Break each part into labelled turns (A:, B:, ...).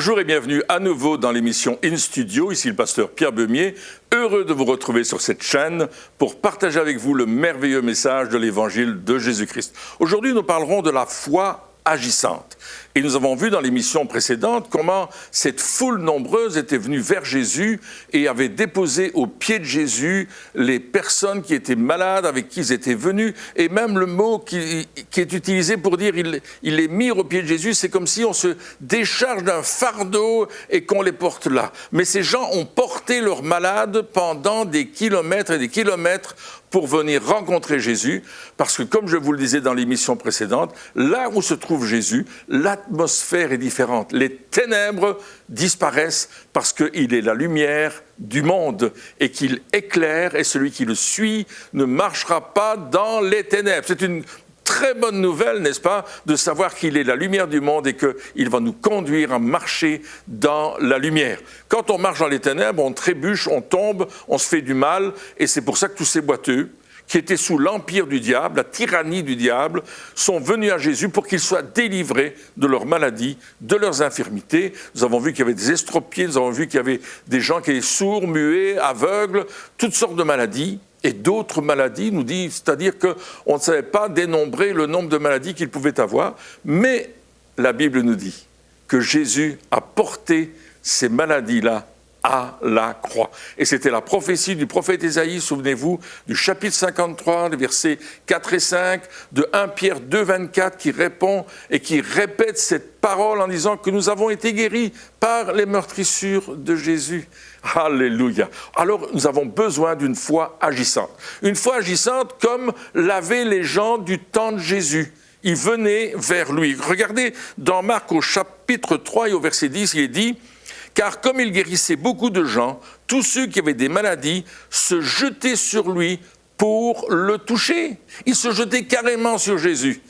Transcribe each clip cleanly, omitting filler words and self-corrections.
A: Bonjour et bienvenue à nouveau dans l'émission In Studio. Ici le pasteur Pierre Beumier, heureux de vous retrouver sur cette chaîne pour partager avec vous le merveilleux message de l'évangile de Jésus-Christ. Aujourd'hui, nous parlerons de la foi agissante. Et nous avons vu dans l'émission précédente comment cette foule nombreuse était venue vers Jésus et avait déposé aux pieds de Jésus les personnes qui étaient malades, avec qui ils étaient venus, et même le mot qui est utilisé pour dire il les mit aux pieds de Jésus, c'est comme si on se décharge d'un fardeau et qu'on les porte là. Mais ces gens ont porté leurs malades pendant des kilomètres et des kilomètres pour venir rencontrer Jésus, parce que comme je vous le disais dans l'émission précédente, là où se trouve Jésus, l'atmosphère est différente. Les ténèbres disparaissent parce qu'il est la lumière du monde et qu'il éclaire, et celui qui le suit ne marchera pas dans les ténèbres. C'est une très bonne nouvelle, n'est-ce pas, de savoir qu'il est la lumière du monde et qu'il va nous conduire à marcher dans la lumière. Quand on marche dans les ténèbres, on trébuche, on tombe, on se fait du mal, et c'est pour ça que tous ces boiteux, qui étaient sous l'empire du diable, la tyrannie du diable, sont venus à Jésus pour qu'ils soient délivrés de leurs maladies, de leurs infirmités. Nous avons vu qu'il y avait des estropiés, nous avons vu qu'il y avait des gens qui étaient sourds, muets, aveugles, toutes sortes de maladies. Et d'autres maladies, nous dit, c'est-à-dire qu'on ne savait pas dénombrer le nombre de maladies qu'ils pouvaient avoir, mais la Bible nous dit que Jésus a porté ces maladies-là à la croix. Et c'était la prophétie du prophète Ésaïe, souvenez-vous, du chapitre 53, des versets 4 et 5, de 1 Pierre 2, 24, qui répond et qui répète cette parole en disant que nous avons été guéris par les meurtrissures de Jésus. Alléluia. Alors, nous avons besoin d'une foi agissante. Une foi agissante comme l'avaient les gens du temps de Jésus. Ils venaient vers lui. Regardez, dans Marc au chapitre 3 et au verset 10, il est dit « Car comme il guérissait beaucoup de gens, tous ceux qui avaient des maladies se jetaient sur lui pour le toucher. » Ils se jetaient carrément sur Jésus.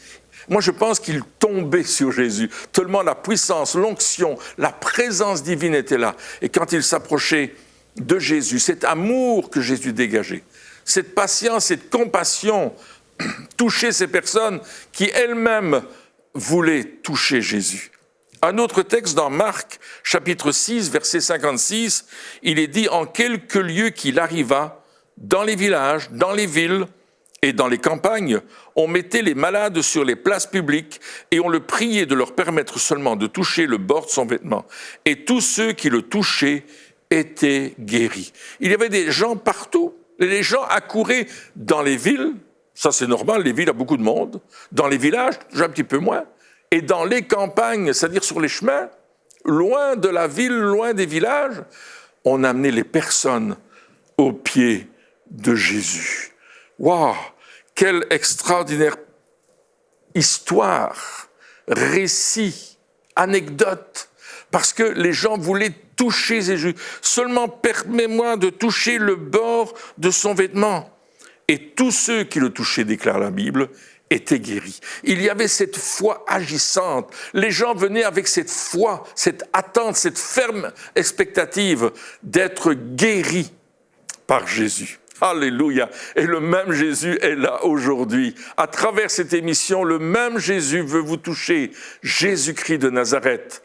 A: Moi, je pense qu'ils tombaient sur Jésus, tellement la puissance, l'onction, la présence divine était là. Et quand ils s'approchaient de Jésus, cet amour que Jésus dégageait, cette patience, cette compassion, touchaient ces personnes qui elles-mêmes voulaient toucher Jésus. Un autre texte dans Marc, chapitre 6, verset 56, il est dit « En quelques lieux qu'il arriva, dans les villages, dans les villes et dans les campagnes, on mettait les malades sur les places publiques et on le priait de leur permettre seulement de toucher le bord de son vêtement. Et tous ceux qui le touchaient étaient guéris. » Il y avait des gens partout. Les gens accouraient dans les villes, ça c'est normal, les villes ont beaucoup de monde, dans les villages, déjà un petit peu moins, et dans les campagnes, c'est-à-dire sur les chemins, loin de la ville, loin des villages, on amenait les personnes aux pieds de Jésus. Waouh! Quelle extraordinaire histoire, récit, anecdote, parce que les gens voulaient toucher Jésus. Seulement permets-moi de toucher le bord de son vêtement. Et tous ceux qui le touchaient, déclare la Bible, étaient guéris. Il y avait cette foi agissante. Les gens venaient avec cette foi, cette attente, cette ferme expectative d'être guéris par Jésus. Alléluia. Et le même Jésus est là aujourd'hui. À travers cette émission, le même Jésus veut vous toucher. Jésus-Christ de Nazareth.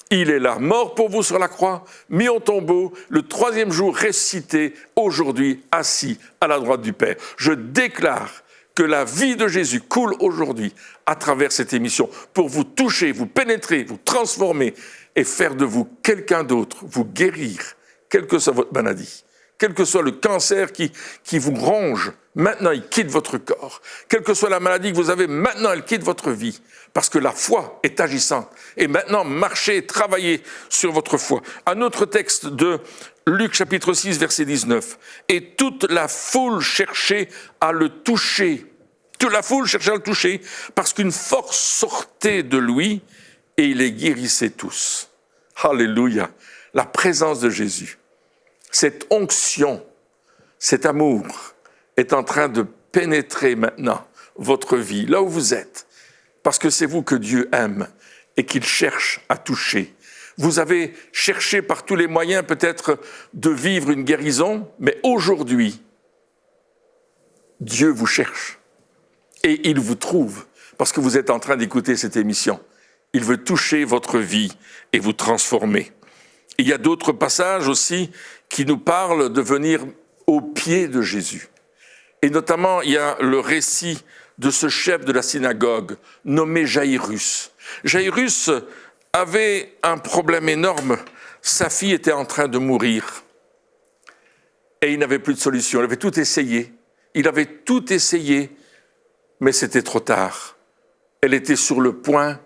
A: Il est là, mort pour vous sur la croix, mis au tombeau, le troisième jour ressuscité, aujourd'hui assis à la droite du Père. Je déclare que la vie de Jésus coule aujourd'hui à travers cette émission pour vous toucher, vous pénétrer, vous transformer et faire de vous quelqu'un d'autre, vous guérir, quelle que soit votre maladie, quel que soit le cancer qui vous ronge, maintenant il quitte votre corps. Quelle que soit la maladie que vous avez, maintenant elle quitte votre vie. Parce que la foi est agissante. Et maintenant, marchez, travaillez sur votre foi. Un autre texte de Luc chapitre 6, verset 19. Et toute la foule cherchait à le toucher. Toute la foule cherchait à le toucher parce qu'une force sortait de lui et il les guérissait tous. Alléluia. La présence de Jésus. Cette onction, cet amour est en train de pénétrer maintenant votre vie, là où vous êtes. Parce que c'est vous que Dieu aime et qu'il cherche à toucher. Vous avez cherché par tous les moyens peut-être de vivre une guérison, mais aujourd'hui, Dieu vous cherche et il vous trouve parce que vous êtes en train d'écouter cette émission. Il veut toucher votre vie et vous transformer. Il y a d'autres passages aussi qui nous parlent de venir au pied de Jésus. Et notamment, il y a le récit de ce chef de la synagogue nommé Jaïrus. Jaïrus avait un problème énorme. Sa fille était en train de mourir. Et il n'avait plus de solution. Il avait tout essayé. Il avait tout essayé, mais c'était trop tard. Elle était sur le point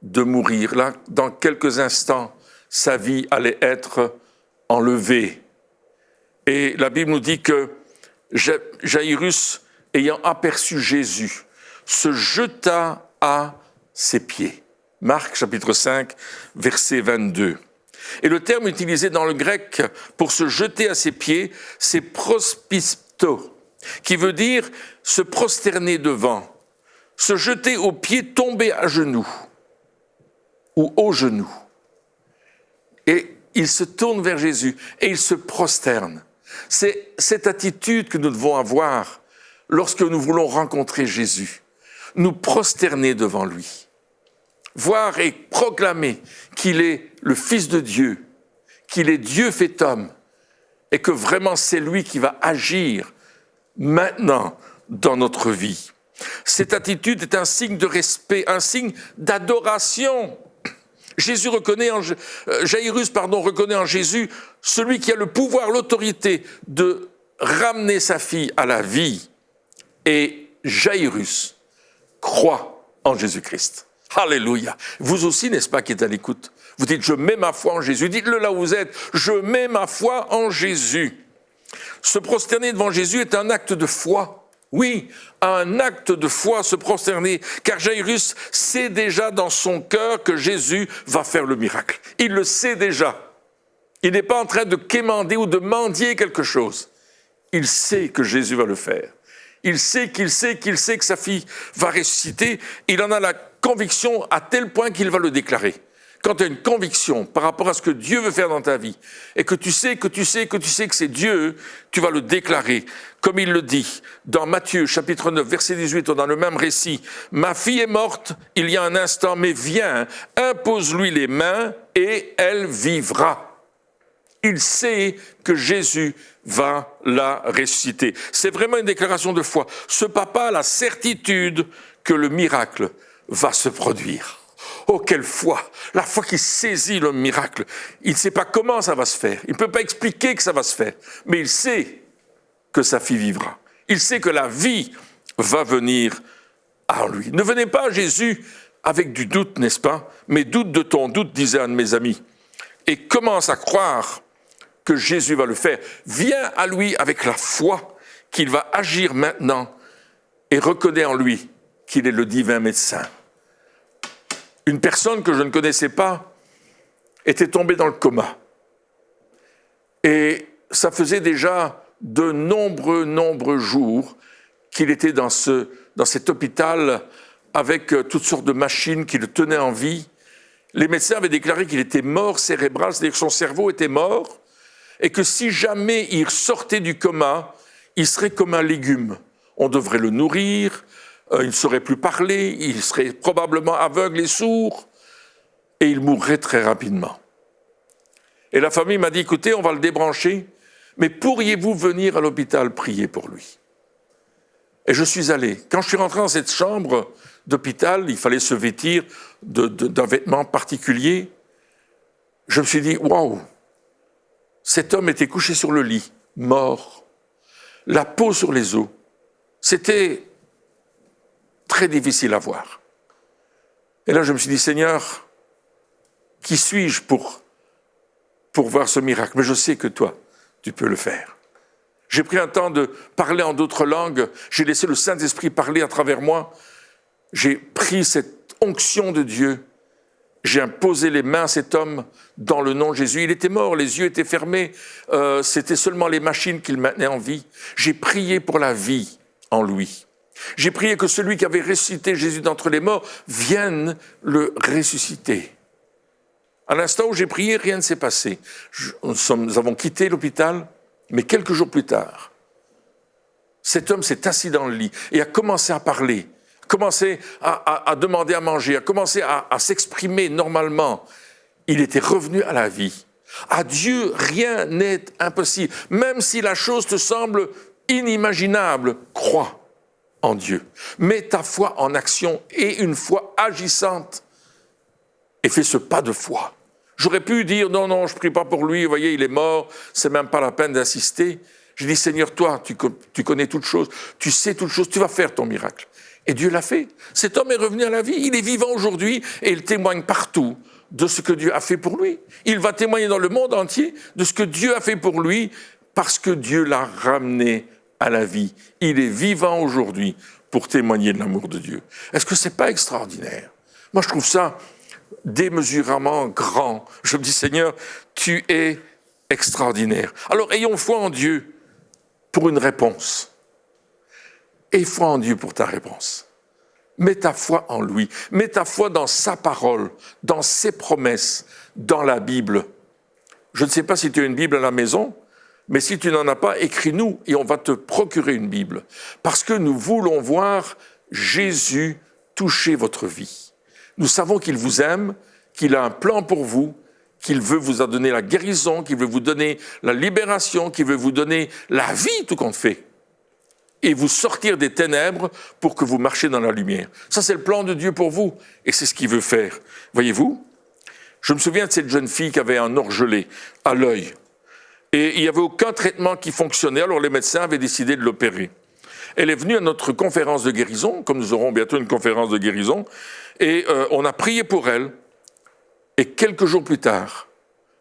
A: de mourir. Là, dans quelques instants, sa vie allait être enlevée. Et la Bible nous dit que Jaïrus, ayant aperçu Jésus, se jeta à ses pieds. Marc chapitre 5, verset 22. Et le terme utilisé dans le grec pour se jeter à ses pieds, c'est prospisto, qui veut dire se prosterner devant, se jeter aux pieds, tomber à genoux ou au genou. Et il se tourne vers Jésus et il se prosterne. C'est cette attitude que nous devons avoir lorsque nous voulons rencontrer Jésus, nous prosterner devant lui, voir et proclamer qu'il est le Fils de Dieu, qu'il est Dieu fait homme, et que vraiment c'est lui qui va agir maintenant dans notre vie. Cette attitude est un signe de respect, un signe d'adoration. Jaïrus reconnaît en Jésus celui qui a le pouvoir, l'autorité de ramener sa fille à la vie. Et Jaïrus croit en Jésus-Christ. Alléluia. Vous aussi, n'est-ce pas, qui êtes à l'écoute? Vous dites, je mets ma foi en Jésus. Dites-le là où vous êtes, je mets ma foi en Jésus. Se prosterner devant Jésus est un acte de foi. Oui, un acte de foi, se prosterner, car Jaïrus sait déjà dans son cœur que Jésus va faire le miracle. Il le sait déjà. Il n'est pas en train de quémander ou de mendier quelque chose. Il sait que Jésus va le faire. Il sait que sa fille va ressusciter. Il en a la conviction à tel point qu'il va le déclarer. Quand tu as une conviction par rapport à ce que Dieu veut faire dans ta vie, et que tu sais que c'est Dieu, tu vas le déclarer. Comme il le dit dans Matthieu, chapitre 9, verset 18, dans le même récit. « Ma fille est morte il y a un instant, mais viens, impose-lui les mains et elle vivra. » Il sait que Jésus va la ressusciter. C'est vraiment une déclaration de foi. Ce papa a la certitude que le miracle va se produire. Oh, quelle foi! La foi qui saisit le miracle. Il ne sait pas comment ça va se faire. Il ne peut pas expliquer que ça va se faire. Mais il sait que sa fille vivra. Il sait que la vie va venir à lui. Ne venez pas à Jésus avec du doute, n'est-ce pas? Mais doute de ton doute, disait un de mes amis. Et commence à croire que Jésus va le faire. Viens à lui avec la foi qu'il va agir maintenant et reconnais en lui qu'il est le divin médecin. Une personne que je ne connaissais pas était tombée dans le coma. Et ça faisait déjà de nombreux jours qu'il était dans cet hôpital avec toutes sortes de machines qui le tenaient en vie. Les médecins avaient déclaré qu'il était mort cérébral, c'est-à-dire que son cerveau était mort, et que si jamais il sortait du coma, il serait comme un légume. On devrait le nourrir, il ne saurait plus parler, il serait probablement aveugle et sourd, et il mourrait très rapidement. Et la famille m'a dit, écoutez, on va le débrancher, mais pourriez-vous venir à l'hôpital prier pour lui? Et je suis allé. Quand je suis rentré dans cette chambre d'hôpital, il fallait se vêtir d'un vêtement particulier. Je me suis dit, waouh, cet homme était couché sur le lit, mort, la peau sur les os. C'était très difficile à voir. Et là, je me suis dit, Seigneur, qui suis-je pour voir ce miracle? Mais je sais que toi, tu peux le faire. J'ai pris un temps de parler en d'autres langues. J'ai laissé le Saint-Esprit parler à travers moi. J'ai pris cette onction de Dieu. J'ai imposé les mains à cet homme dans le nom de Jésus. Il était mort, les yeux étaient fermés. C'était seulement les machines qui le maintenaient en vie. J'ai prié pour la vie en lui. J'ai prié que celui qui avait ressuscité Jésus d'entre les morts vienne le ressusciter. À l'instant où j'ai prié, rien ne s'est passé. Nous avons quitté l'hôpital, mais quelques jours plus tard, cet homme s'est assis dans le lit et a commencé à parler commencé à demander à manger, a commencé à s'exprimer normalement, il était revenu à la vie. À Dieu, rien n'est impossible. Même si la chose te semble inimaginable, crois en Dieu. Mets ta foi en action et une foi agissante et fais ce pas de foi. J'aurais pu dire non, je ne prie pas pour lui, vous voyez, il est mort, c'est même pas la peine d'insister. Je dis Seigneur, toi, tu connais toutes choses, tu sais toutes choses, tu vas faire ton miracle. Et Dieu l'a fait. Cet homme est revenu à la vie, il est vivant aujourd'hui et il témoigne partout de ce que Dieu a fait pour lui. Il va témoigner dans le monde entier de ce que Dieu a fait pour lui parce que Dieu l'a ramené à la vie. Il est vivant aujourd'hui pour témoigner de l'amour de Dieu. Est-ce que ce n'est pas extraordinaire? Moi, je trouve ça démesurément grand. Je me dis, Seigneur, tu es extraordinaire. Alors, ayons foi en Dieu pour une réponse. Aie foi en Dieu pour ta réponse. Mets ta foi en lui. Mets ta foi dans sa parole, dans ses promesses, dans la Bible. Je ne sais pas si tu as une Bible à la maison, mais si tu n'en as pas, écris-nous et on va te procurer une Bible. Parce que nous voulons voir Jésus toucher votre vie. Nous savons qu'il vous aime, qu'il a un plan pour vous, qu'il veut vous donner la guérison, qu'il veut vous donner la libération, qu'il veut vous donner la vie tout compte fait. Et vous sortir des ténèbres pour que vous marchiez dans la lumière. Ça, c'est le plan de Dieu pour vous. Et c'est ce qu'il veut faire. Voyez-vous, je me souviens de cette jeune fille qui avait un orgelet à l'œil. Et il n'y avait aucun traitement qui fonctionnait. Alors les médecins avaient décidé de l'opérer. Elle est venue à notre conférence de guérison, comme nous aurons bientôt une conférence de guérison. Et on a prié pour elle. Et quelques jours plus tard,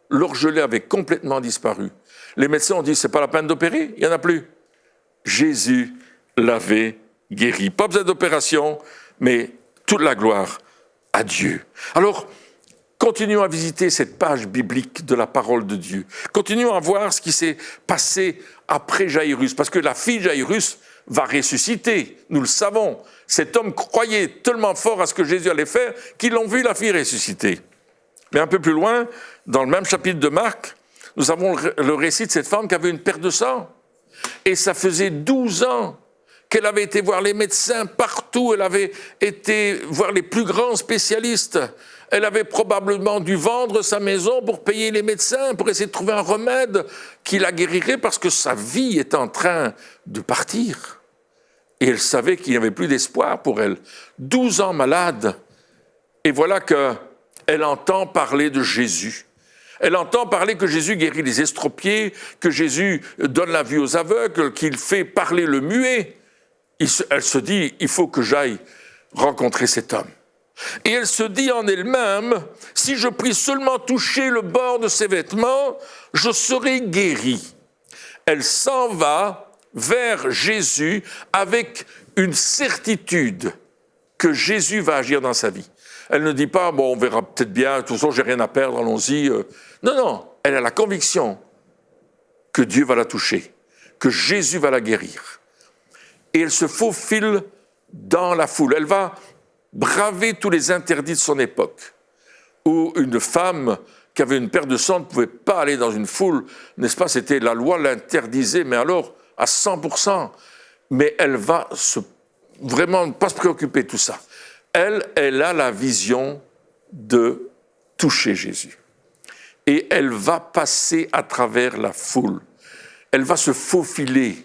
A: l'orgelet avait complètement disparu. Les médecins ont dit, c'est pas la peine d'opérer, il n'y en a plus. Jésus l'avait guéri. Pas besoin d'opération, mais toute la gloire à Dieu. Alors, continuons à visiter cette page biblique de la parole de Dieu. Continuons à voir ce qui s'est passé après Jaïrus, parce que la fille de Jaïrus va ressusciter, nous le savons. Cet homme croyait tellement fort à ce que Jésus allait faire qu'ils l'ont vu la fille ressusciter. Mais un peu plus loin, dans le même chapitre de Marc, nous avons le récit de cette femme qui avait une perte de sang. Et ça faisait 12 ans qu'elle avait été voir les médecins partout, elle avait été voir les plus grands spécialistes. Elle avait probablement dû vendre sa maison pour payer les médecins, pour essayer de trouver un remède qui la guérirait parce que sa vie était en train de partir. Et elle savait qu'il n'y avait plus d'espoir pour elle. 12 ans malade. Et voilà qu'elle entend parler de Jésus. Elle entend parler que Jésus guérit les estropiés, que Jésus donne la vue aux aveugles, qu'il fait parler le muet. Elle se dit, il faut que j'aille rencontrer cet homme. Et elle se dit en elle-même, si je puis seulement toucher le bord de ses vêtements, je serai guérie. Elle s'en va vers Jésus avec une certitude que Jésus va agir dans sa vie. Elle ne dit pas, bon, on verra peut-être bien, de toute façon, j'ai rien à perdre, allons-y. Non, elle a la conviction que Dieu va la toucher, que Jésus va la guérir. Et elle se faufile dans la foule. Elle va braver tous les interdits de son époque, où une femme qui avait une perte de sang ne pouvait pas aller dans une foule, n'est-ce pas? C'était la loi l'interdisait, mais alors à 100%. Mais elle va vraiment ne pas se préoccuper de tout ça. Elle a la vision de toucher Jésus. Et elle va passer à travers la foule. Elle va se faufiler.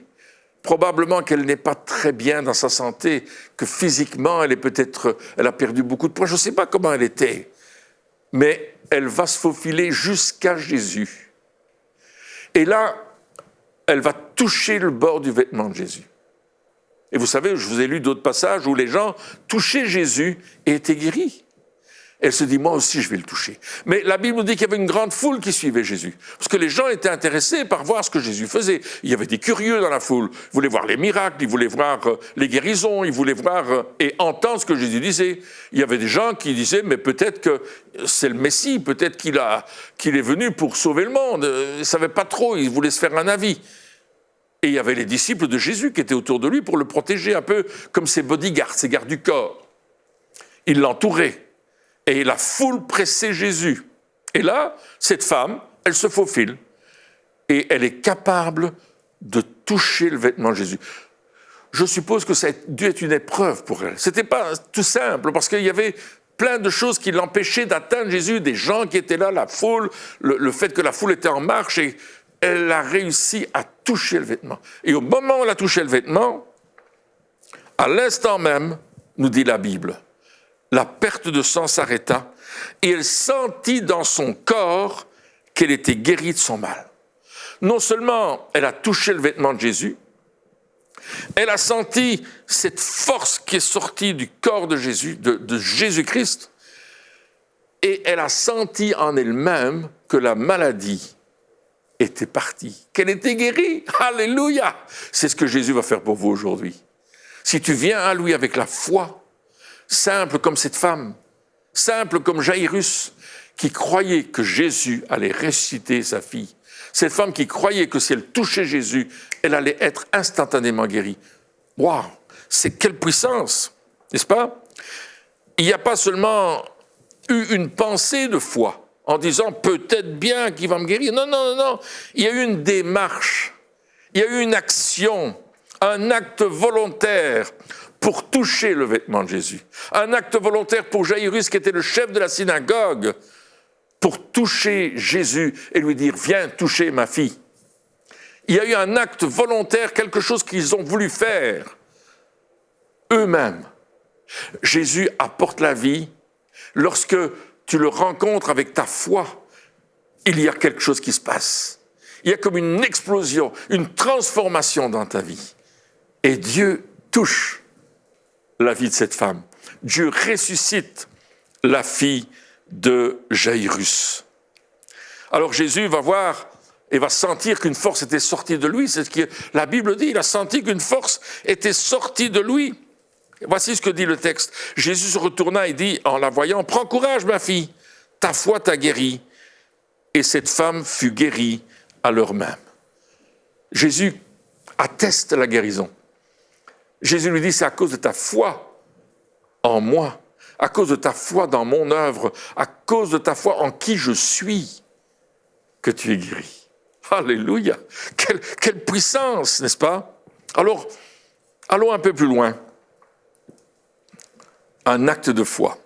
A: Probablement qu'elle n'est pas très bien dans sa santé, que physiquement, elle a perdu beaucoup de poids. Je ne sais pas comment elle était. Mais elle va se faufiler jusqu'à Jésus. Et là, elle va toucher le bord du vêtement de Jésus. Et vous savez, je vous ai lu d'autres passages où les gens touchaient Jésus et étaient guéris. Elle se dit, moi aussi, je vais le toucher. Mais la Bible nous dit qu'il y avait une grande foule qui suivait Jésus. Parce que les gens étaient intéressés par voir ce que Jésus faisait. Il y avait des curieux dans la foule. Ils voulaient voir les miracles, ils voulaient voir les guérisons, ils voulaient voir et entendre ce que Jésus disait. Il y avait des gens qui disaient, mais peut-être que c'est le Messie, peut-être qu'il est venu pour sauver le monde. Ils ne savaient pas trop, ils voulaient se faire un avis. Et il y avait les disciples de Jésus qui étaient autour de lui pour le protéger, un peu comme ses bodyguards, ses gardes du corps. Ils l'entouraient. Et la foule pressait Jésus. Et là, cette femme, elle se faufile. Et elle est capable de toucher le vêtement de Jésus. je suppose que ça a dû être une épreuve pour elle. Ce n'était pas tout simple, parce qu'il y avait plein de choses qui l'empêchaient d'atteindre Jésus, des gens qui étaient là, la foule, le fait que la foule était en marche, et elle a réussi à toucher le vêtement. Et au moment où elle a touché le vêtement, à l'instant même, nous dit la Bible, la perte de sang s'arrêta, et elle sentit dans son corps qu'elle était guérie de son mal. Non seulement elle a touché le vêtement de Jésus, elle a senti cette force qui est sortie du corps de Jésus, de Jésus-Christ, et elle a senti en elle-même que la maladie était partie, qu'elle était guérie. Alléluia! C'est ce que Jésus va faire pour vous aujourd'hui. Si tu viens à lui avec la foi, simple comme cette femme, simple comme Jaïrus, qui croyait que Jésus allait ressusciter sa fille, cette femme qui croyait que si elle touchait Jésus, elle allait être instantanément guérie. Waouh, c'est quelle puissance, n'est-ce pas? Il n'y a pas seulement eu une pensée de foi en disant peut-être bien qu'il va me guérir. Non, non, non, non. Il y a eu une démarche, il y a eu une action, un acte volontaire pour toucher le vêtement de Jésus. Un acte volontaire pour Jaïrus, qui était le chef de la synagogue, pour toucher Jésus et lui dire « Viens toucher ma fille ». Il y a eu un acte volontaire, quelque chose qu'ils ont voulu faire eux-mêmes. Jésus apporte la vie. Lorsque tu le rencontres avec ta foi, il y a quelque chose qui se passe. Il y a comme une explosion, une transformation dans ta vie. Et Dieu touche la vie de cette femme. Dieu ressuscite la fille de Jaïrus. Alors Jésus va voir et va sentir qu'une force était sortie de lui. C'est ce que la Bible dit, il a senti qu'une force était sortie de lui. Voici ce que dit le texte. Jésus se retourna et dit, en la voyant, « Prends courage, ma fille, ta foi t'a guérie. » Et cette femme fut guérie à l'heure même. Jésus atteste la guérison. Jésus lui dit, c'est à cause de ta foi en moi, à cause de ta foi dans mon œuvre, à cause de ta foi en qui je suis, que tu es guéri. Alléluia! Quelle puissance, n'est-ce pas? Alors, allons un peu plus loin. Un acte de foi.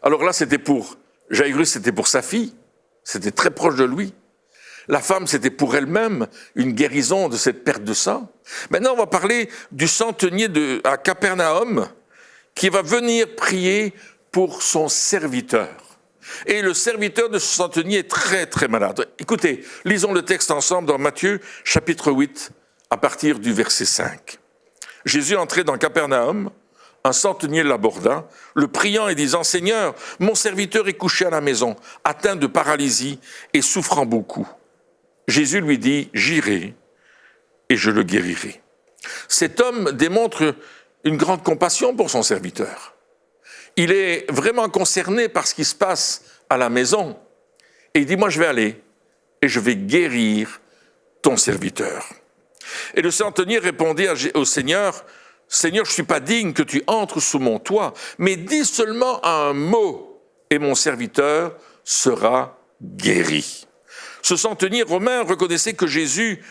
A: Alors là, c'était pour Jaïrus, c'était pour sa fille, c'était très proche de lui. La femme, c'était pour elle-même une guérison de cette perte de sang. Maintenant, on va parler du centenier à Capernaum qui va venir prier pour son serviteur. Et le serviteur de ce centenier est très, très malade. Écoutez, lisons le texte ensemble dans Matthieu, chapitre 8, à partir du verset 5. Jésus entrait dans Capernaum, un centenier l'aborda, le priant et disant « Seigneur, mon serviteur est couché à la maison, atteint de paralysie et souffrant beaucoup. » Jésus lui dit « J'irai et je le guérirai. » Cet homme démontre une grande compassion pour son serviteur. Il est vraiment concerné par ce qui se passe à la maison. Et il dit « Moi, je vais aller et je vais guérir ton serviteur. » Et le centenier répondit au Seigneur « Seigneur, je ne suis pas digne que tu entres sous mon toit, mais dis seulement un mot et mon serviteur sera guéri. » Ce centenier romain reconnaissait que Jésus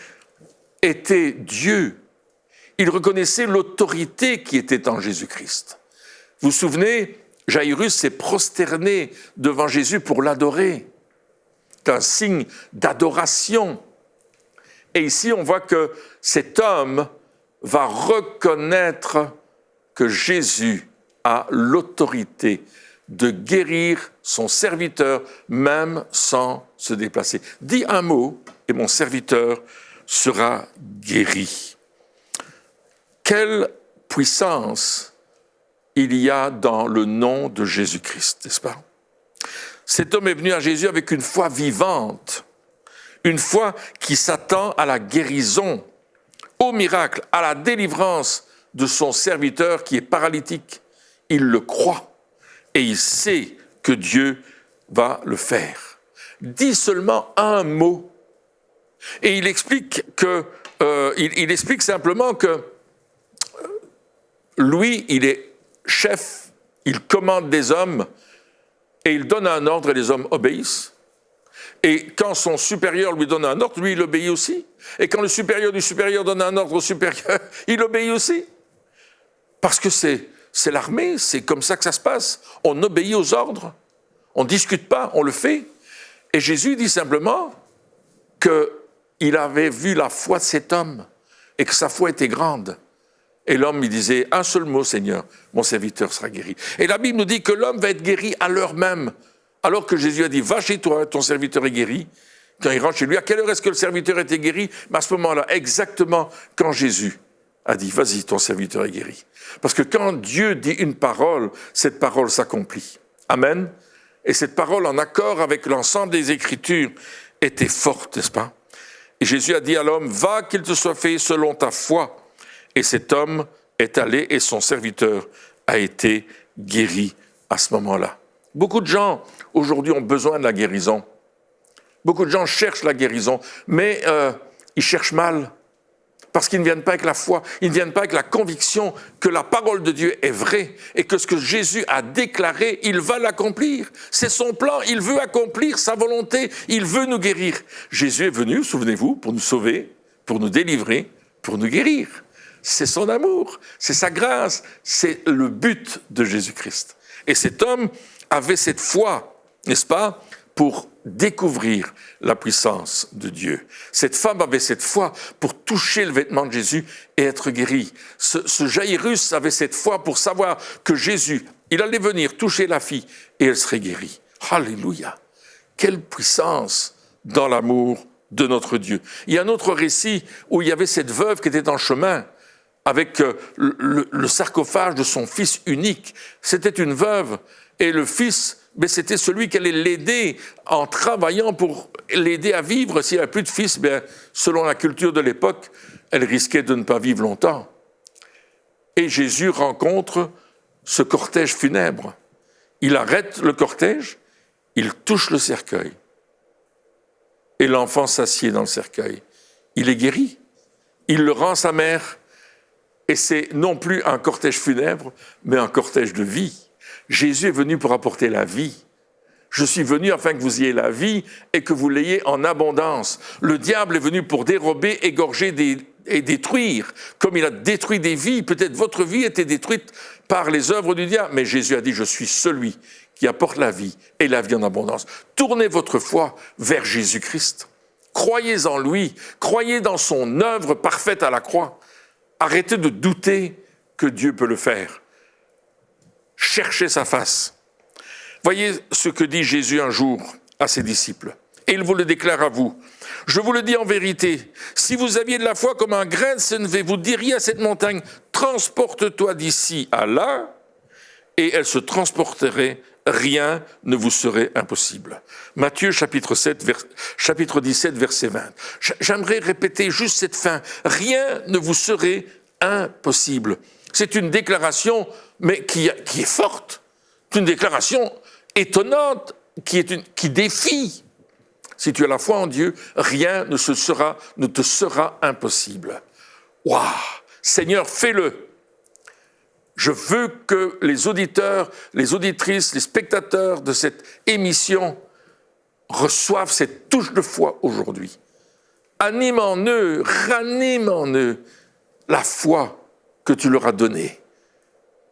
A: était Dieu. Il reconnaissait l'autorité qui était en Jésus-Christ. Vous vous souvenez, Jaïrus s'est prosterné devant Jésus pour l'adorer. C'est un signe d'adoration. Et ici, on voit que cet homme va reconnaître que Jésus a l'autorité de guérir son serviteur, même sans se déplacer. Dis un mot et mon serviteur sera guéri. Quelle puissance il y a dans le nom de Jésus-Christ, n'est-ce pas? Cet homme est venu à Jésus avec une foi vivante, une foi qui s'attend à la guérison, au miracle, à la délivrance de son serviteur qui est paralytique. Il le croit et il sait que Dieu va le faire. Dis seulement un mot. Et il explique simplement que lui, il est chef, il commande des hommes et il donne un ordre et les hommes obéissent. Et quand son supérieur lui donne un ordre, lui, il obéit aussi. Et quand le supérieur du supérieur donne un ordre au supérieur, il obéit aussi. Parce que c'est l'armée, c'est comme ça que ça se passe. On obéit aux ordres, on ne discute pas, on le fait. Et Jésus dit simplement qu'il avait vu la foi de cet homme et que sa foi était grande. Et l'homme, il disait, un seul mot, Seigneur, mon serviteur sera guéri. Et la Bible nous dit que l'homme va être guéri à l'heure même. Alors que Jésus a dit, va chez toi, ton serviteur est guéri. Quand il rentre chez lui, à quelle heure est-ce que le serviteur était guéri? Mais à ce moment-là, exactement quand Jésus a dit, vas-y, ton serviteur est guéri. Parce que quand Dieu dit une parole, cette parole s'accomplit. Amen. Et cette parole, en accord avec l'ensemble des Écritures, était forte, n'est-ce pas? Et Jésus a dit à l'homme, va qu'il te soit fait selon ta foi. Et cet homme est allé et son serviteur a été guéri à ce moment-là. Beaucoup de gens, aujourd'hui, ont besoin de la guérison. Beaucoup de gens cherchent la guérison, mais ils cherchent mal. Parce qu'ils ne viennent pas avec la foi, ils ne viennent pas avec la conviction que la parole de Dieu est vraie et que ce que Jésus a déclaré, il va l'accomplir. C'est son plan, il veut accomplir sa volonté, il veut nous guérir. Jésus est venu, souvenez-vous, pour nous sauver, pour nous délivrer, pour nous guérir. C'est son amour, c'est sa grâce, c'est le but de Jésus-Christ. Et cet homme avait cette foi, n'est-ce pas, pour découvrir la puissance de Dieu. Cette femme avait cette foi pour toucher le vêtement de Jésus et être guérie. Ce Jaïrus avait cette foi pour savoir que Jésus, il allait venir toucher la fille et elle serait guérie. Alléluia! Quelle puissance dans l'amour de notre Dieu. Il y a un autre récit où il y avait cette veuve qui était en chemin avec le sarcophage de son fils unique. C'était une veuve et le fils, mais c'était celui qui allait l'aider en travaillant pour l'aider à vivre. S'il n'y avait plus de fils, bien, selon la culture de l'époque, elle risquait de ne pas vivre longtemps. Et Jésus rencontre ce cortège funèbre. Il arrête le cortège, il touche le cercueil. Et l'enfant s'assied dans le cercueil. Il est guéri. Il le rend à sa mère. Et c'est non plus un cortège funèbre, mais un cortège de vie. Jésus est venu pour apporter la vie. Je suis venu afin que vous ayez la vie et que vous l'ayez en abondance. Le diable est venu pour dérober, égorger et détruire. Comme il a détruit des vies, peut-être votre vie était détruite par les œuvres du diable. Mais Jésus a dit, je suis celui qui apporte la vie et la vie en abondance. Tournez votre foi vers Jésus-Christ. Croyez en lui, croyez dans son œuvre parfaite à la croix. Arrêtez de douter que Dieu peut le faire. Cherchez sa face. Voyez ce que dit Jésus un jour à ses disciples. Et il vous le déclare à vous. Je vous le dis en vérité, si vous aviez de la foi comme un grain de sénévé, vous diriez à cette montagne, transporte-toi d'ici à là, et elle se transporterait, rien ne vous serait impossible. Matthieu chapitre 17, verset 20. J'aimerais répéter juste cette fin. Rien ne vous serait impossible. C'est une déclaration, mais qui est forte. C'est une déclaration étonnante, qui défie. Si tu as la foi en Dieu, rien ne te sera impossible. Waouh! Seigneur, fais-le. Je veux que les auditeurs, les auditrices, les spectateurs de cette émission reçoivent cette touche de foi aujourd'hui. Anime en eux, ranime en eux la foi que tu leur as donnée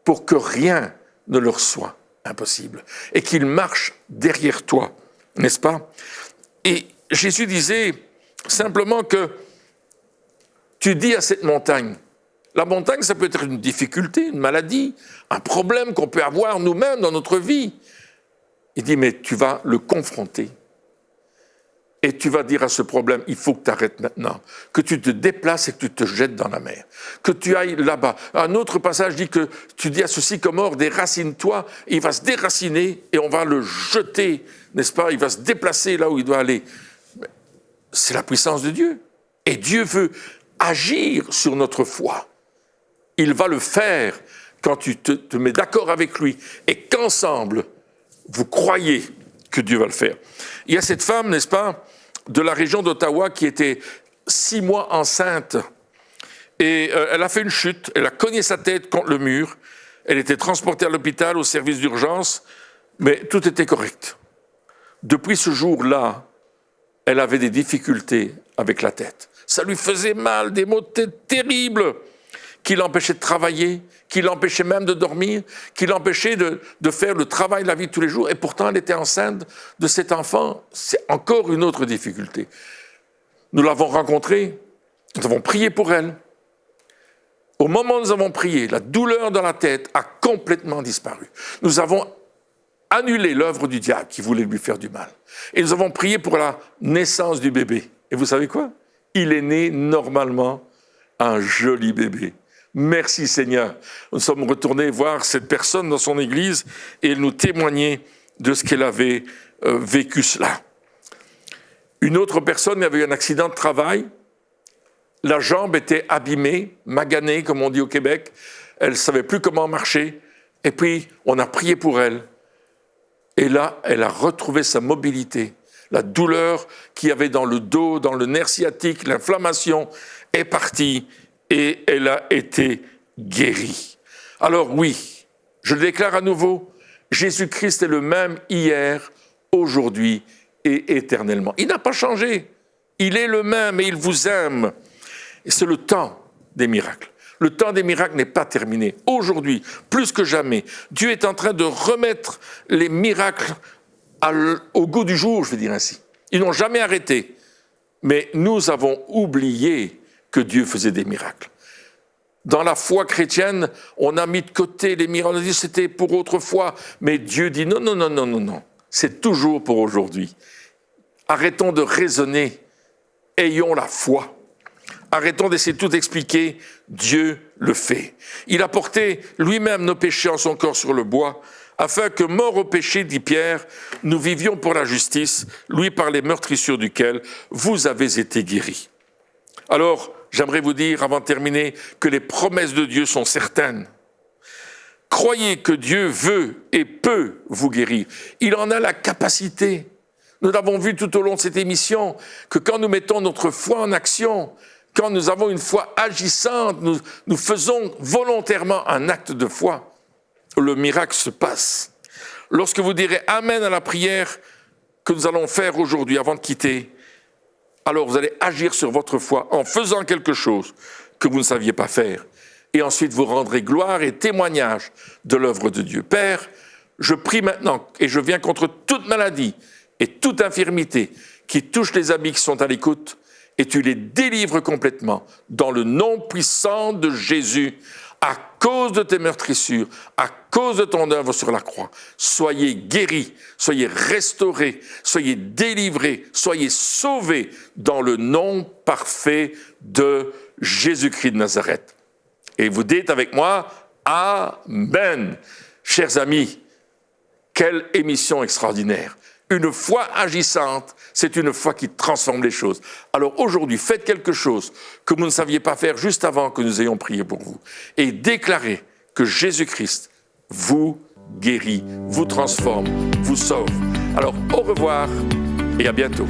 A: pour que rien ne leur soit impossible et qu'ils marchent derrière toi, n'est-ce pas? Et Jésus disait simplement que tu dis à cette montagne, la montagne, ça peut être une difficulté, une maladie, un problème qu'on peut avoir nous-mêmes dans notre vie. Il dit, mais tu vas le confronter. Et tu vas dire à ce problème, il faut que tu arrêtes maintenant, que tu te déplaces et que tu te jettes dans la mer, que tu ailles là-bas. Un autre passage dit que tu dis à ce sycomore, déracine-toi, il va se déraciner et on va le jeter, n'est-ce pas? Il va se déplacer là où il doit aller. C'est la puissance de Dieu. Et Dieu veut agir sur notre foi. Il va le faire quand tu te mets d'accord avec lui et qu'ensemble, vous croyez que Dieu va le faire. Il y a cette femme, n'est-ce pas, de la région d'Ottawa qui était 6 mois enceinte et elle a fait une chute, elle a cogné sa tête contre le mur, elle était transportée à l'hôpital au service d'urgence, mais tout était correct. Depuis ce jour-là, elle avait des difficultés avec la tête. Ça lui faisait mal, des maux de tête terribles, qui l'empêchaient de travailler, qui l'empêchaient même de dormir, qui l'empêchaient de faire le travail de la vie de tous les jours. Et pourtant, elle était enceinte de cet enfant. C'est encore une autre difficulté. Nous l'avons rencontrée, nous avons prié pour elle. Au moment où nous avons prié, la douleur dans la tête a complètement disparu. Nous avons annulé l'œuvre du diable qui voulait lui faire du mal. Et nous avons prié pour la naissance du bébé. Et vous savez quoi? Il est né normalement un joli bébé. Merci Seigneur. Nous sommes retournés voir cette personne dans son église et elle nous témoignait de ce qu'elle avait vécu cela. Une autre personne avait eu un accident de travail. La jambe était abîmée, maganée, comme on dit au Québec. Elle ne savait plus comment marcher. Et puis, on a prié pour elle. Et là, elle a retrouvé sa mobilité. La douleur qu'il y avait dans le dos, dans le nerf sciatique, l'inflammation est partie et elle a été guérie. Alors oui, je le déclare à nouveau, Jésus-Christ est le même hier, aujourd'hui et éternellement. Il n'a pas changé. Il est le même et il vous aime. Et c'est le temps des miracles. Le temps des miracles n'est pas terminé. Aujourd'hui, plus que jamais, Dieu est en train de remettre les miracles au goût du jour, je vais dire ainsi. Ils n'ont jamais arrêté. Mais nous avons oublié que Dieu faisait des miracles. Dans la foi chrétienne, on a mis de côté les miracles. On a dit c'était pour autrefois. Mais Dieu dit non, non, non, non, non, non. C'est toujours pour aujourd'hui. Arrêtons de raisonner. Ayons la foi. Arrêtons d'essayer de tout expliquer. Dieu le fait. Il a porté lui-même nos péchés en son corps sur le bois, afin que, mort au péché, dit Pierre, nous vivions pour la justice, lui par les meurtrissures duquel vous avez été guéris. Alors, j'aimerais vous dire, avant de terminer, que les promesses de Dieu sont certaines. Croyez que Dieu veut et peut vous guérir. Il en a la capacité. Nous l'avons vu tout au long de cette émission, que quand nous mettons notre foi en action, quand nous avons une foi agissante, nous faisons volontairement un acte de foi, le miracle se passe. Lorsque vous direz Amen à la prière que nous allons faire aujourd'hui avant de quitter, alors vous allez agir sur votre foi en faisant quelque chose que vous ne saviez pas faire. Et ensuite vous rendrez gloire et témoignage de l'œuvre de Dieu. Père, je prie maintenant et je viens contre toute maladie et toute infirmité qui touche les amis qui sont à l'écoute et tu les délivres complètement dans le nom puissant de Jésus. À cause de tes meurtrissures, à cause de ton œuvre sur la croix, soyez guéris, soyez restaurés, soyez délivrés, soyez sauvés dans le nom parfait de Jésus-Christ de Nazareth. Et vous dites avec moi, Amen. Chers amis, quelle émission extraordinaire. Une foi agissante, c'est une foi qui transforme les choses. Alors aujourd'hui, faites quelque chose que vous ne saviez pas faire juste avant que nous ayons prié pour vous. Et déclarez que Jésus-Christ vous guérit, vous transforme, vous sauve. Alors au revoir et à bientôt.